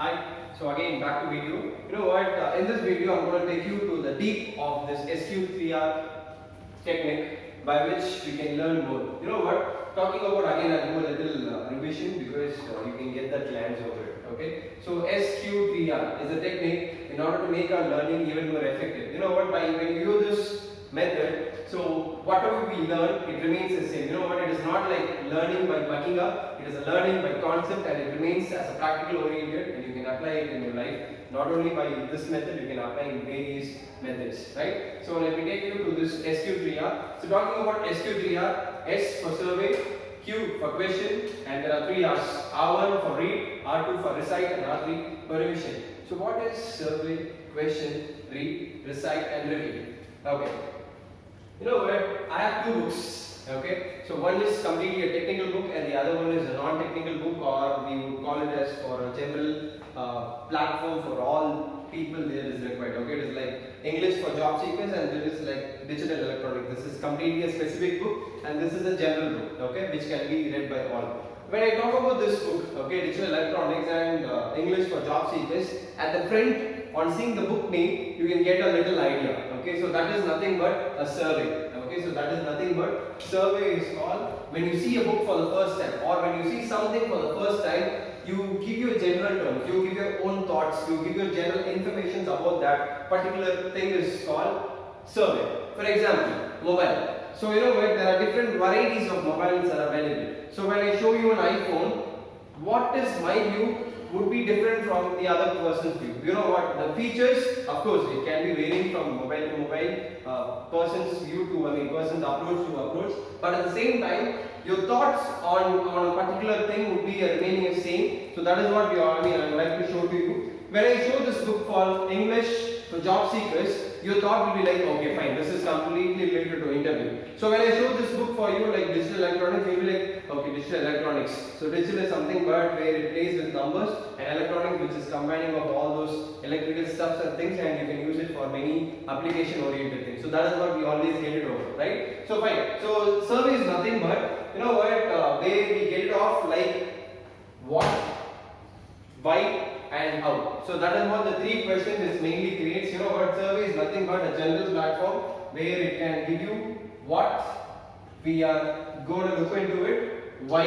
Hi, so again back to video. You know what, in this video I'm going to take you to the deep of this SQ3R technique by which we can learn more. You know what, talking about again I'll do a little revision because you can get that glance over it. Okay, so SQ3R is a technique in order to make our learning even more effective. You know what, when you use this method, so whatever we learn, it remains the same. You know what, it is not like learning by bucking up, it is a learning by concept, and it remains as a practical oriented, and you can apply it in your life. Not only by this method, you can apply in various methods, right? So let me take you to this SQ3R. So talking about SQ3R, S for survey, Q for question, and there are three R's. R1 for read, R2 for recite, and R3 for revision. So what is survey, question, read, recite, and review? Okay. You know what? I have two books. Okay. So one is completely a technical book, and the other one is a non-technical book, or we would call it as for a general platform for all people there is required. Okay. It is like English for job seekers, and there is like digital electronics. This is completely a specific book, and this is a general book. Okay, which can be read by all. When I talk about this book, okay, digital electronics and English for job seekers, at the front, on seeing the book name, you can get a little idea. Okay, so that is nothing but a survey. Okay, so that is nothing but survey is called when you see a book for the first time, or when you see something for the first time, you give your general terms, you give your own thoughts, you give your general information about that particular thing is called survey. For example, mobile. So you know what, there are different varieties of mobiles that are available. So when I show you an iPhone, what is my view would be different from the other person's view. You know what, the features, of course, it can be varying from mobile to mobile, person's view to, person's approach to approach. But at the same time, your thoughts on a particular thing would be remaining the same. So that is what I would like to show to you. When I show this book for English for job seekers, your thought will be like, okay, fine, this is completely related to interview. So when I show this book for you, like digital electronics, you will be like, okay, digital electronics. So digital is something but where it plays with numbers, and electronic, which is combining of all those electrical stuffs and things, and you can use it for many application oriented things. So that is what we always get it over, right? So fine. So survey is nothing but, you know what, where we get it off like what, why, and how. So that is what the three questions is mainly creates. You know what, survey is nothing but a general platform where it can give you what we are going to look into it, why,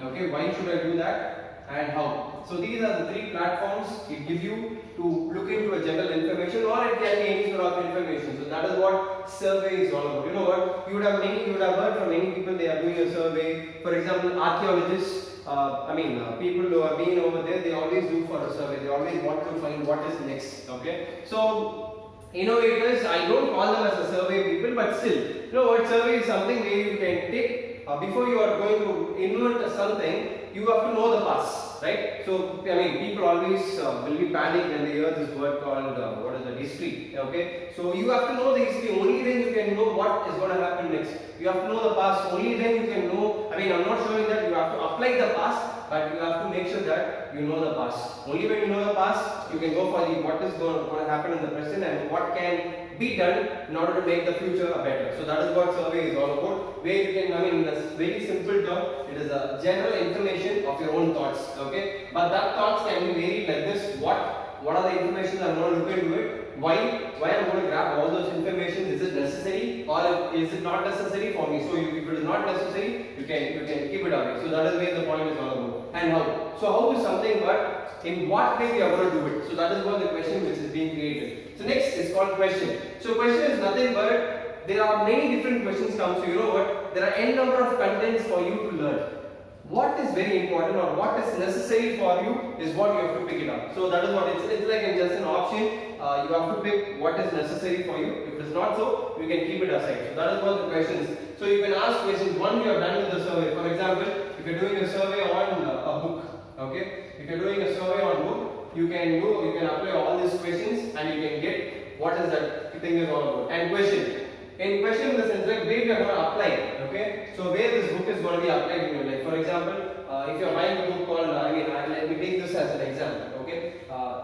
okay, why should I do that, and how. So these are the three platforms it gives you to look into a general information, or it can be any sort of information. So that is what survey is all about. You know what, you would have heard from many people, they are doing a survey. For example, archaeologists, people who have been over there, they always do for a survey. They always want to find what is next. Okay, so innovators, I don't call them as a survey people, but still, you know what, survey is something where you can take before you are going to invent something, you have to know the past, right? So people always will be panicked when they hear this word called history. Okay, so you have to know the history. Only then you can know what is going to happen next. You have to know the past. Only then you can know. I'm not showing that you have to apply the past, but you have to make sure that you know the past. Only when you know the past, you can go for the what is going to happen in the present and what can be done in order to make the future better. So that is what survey is all about. Where you can, in a very simple term, it is a general information of your own thoughts. Okay, but that thoughts can be varied like this. What are the information I'm going to look into it? Why I'm going to grab all those information? Is it necessary or is it not necessary for me? So if it is not necessary, you can keep it away. So that is where the point is all about. And how? So how is something, but in what way we are going to do it? So that is what the question which is being created. So next is called question. So question is nothing but there are many different questions come. So you know what? There are n number of contents for you to learn. What is very important or what is necessary for you is what you have to pick it up. So that is what it's like just an option. You have to pick what is necessary for you. If it is not so, you can keep it aside. So that is what the questions. So you can ask questions. One, you have done with the survey. For example, if you're doing a survey on a book, okay. If you're doing a survey on book, you can apply all these questions and you can get what is that thing is all about. And question. In question in the sense like where you are going to apply it, okay? So where this book is going to be applied in your life. For example, if you are buying a book called, let me take this as an example, okay?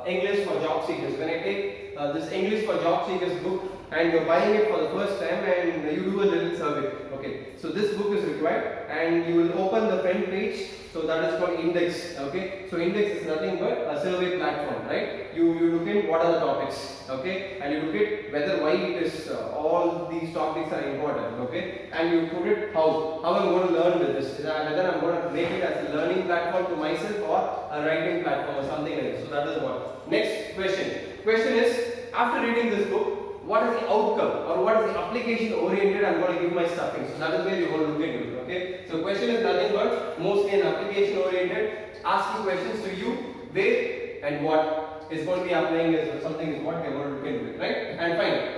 English for job seekers. When I take this English for job seekers book and you're buying it for the first time and you do a little survey, okay? So this book is required and you will open the front page So that is called index. Okay. So index is nothing but a survey platform, right? You look in what are the topics, okay, and you look at whether why it is all these topics are important, okay, and you put it how I'm going to learn with this, whether I'm going to make it as a learning platform to myself or a writing platform or something like this. So that is what. Next question is, after reading this book, what is the outcome or what is the application oriented I'm going to give my stuffing. So that is where you're going to look into it, okay. So question is nothing but mostly an application oriented, asking questions to you, where and what is going to be applying is something is what we are going to look into it, right? And finally,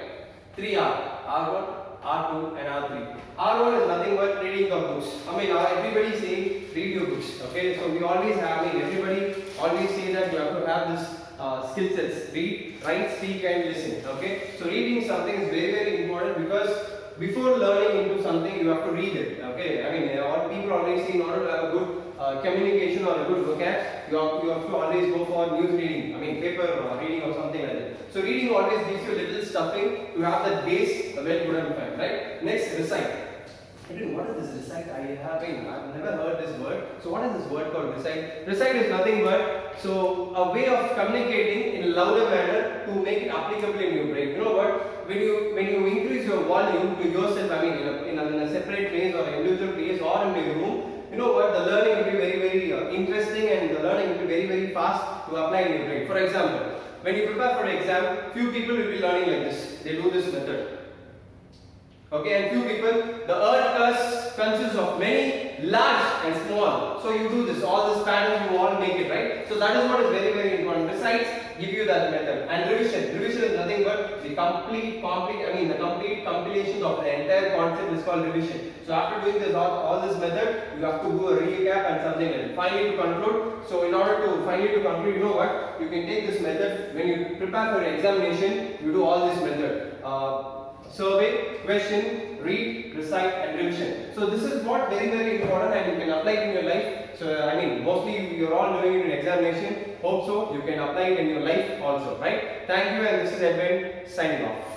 3R, R1, R2 and R3. R1 is nothing but reading of books. I mean, everybody say read your books, okay? So we always have, everybody always say that you have to have this skill sets, read, write, speak and listen, okay? So reading something is very, very important because before learning into something you have to read it, okay? I mean, all people always say in order to have a good communication or a good vocab, you have to always go for news reading, I mean paper reading or something like that. So reading always gives you a little stuffing to have that base well good and fine, right? Next, recite. What is this recite? I've never heard this word. So what is this word called recite? Recite is nothing but a way of communicating in a louder manner to make it applicable in your brain. You know what? When you increase your volume to yourself, I mean in a separate place or individual place or in your room, you know what, the learning will be very, very interesting and the learning will be very, very fast to apply in your brain. For example, when you prepare for an exam, few people will be learning like this. They do this method. Okay, and few people, the earth consists of many large and small. So you do this, all this pattern you all make it, right? So that is what is very, very important. Besides, give you that method. And revision. Revision is nothing but the complete compilation of the entire concept is called revision. So after doing this all this method, you have to do a recap and something like that. Finally to conclude, so in order to conclude, you know what? You can take this method when you prepare for an examination, you do all this method. Survey, question, read, recite and revision. So this is what very, very important and you can apply it in your life. So mostly you're all doing it in examination. Hope so you can apply it in your life also, right? Thank you and this is Edwin signing off.